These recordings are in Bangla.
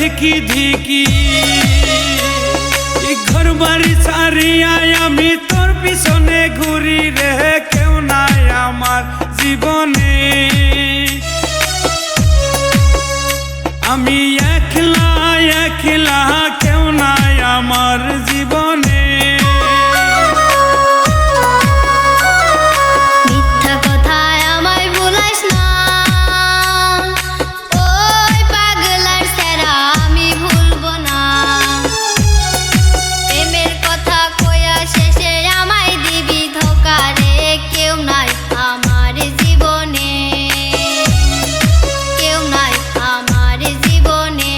দেখি ধিকি ঘর বাড়ি ছাড়িয়া আমি তোর পিছনে ঘুরি রে, কেউ নাই আমার জীবনে। আমি একলা একলা, কেউ নাই আমার জীবনে। মিথ্যা কথায় আমায় ভুলাইস না, ওই পাগলার সেরা আমি ভুলবো না। প্রেমের কথা কইয়া শেষে আমায় দিবি ধোঁকা রে, কেউ নাই আমার জীবনে, কেউ নাই আমার জীবনে।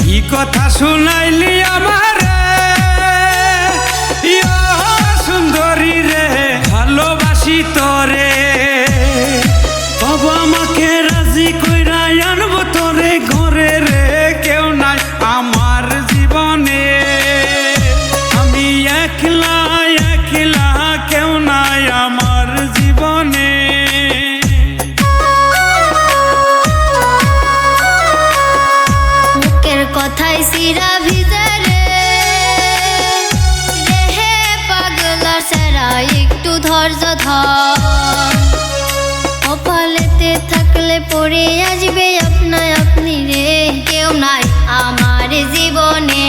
কি কথা শুনাইলি আমারে ইয়ো সুন্দরী রে, ভালোবাসি তোরে, বাবা আমাকে রাজি কইরা আনবো তোরে ঘরে রে, কেউ নাই আমার জীবনে। আমি একলা একলা, কেউ নাই আমার জীবনে। মুখের কথায় সিরা ভিজে রে, হে পাগলা সেরা একটু ধৈর্য ধর। কপালেতে থাকলে পড়ে আসবে আপনা আপনি রে, কেউ নাই আমার জীবনে।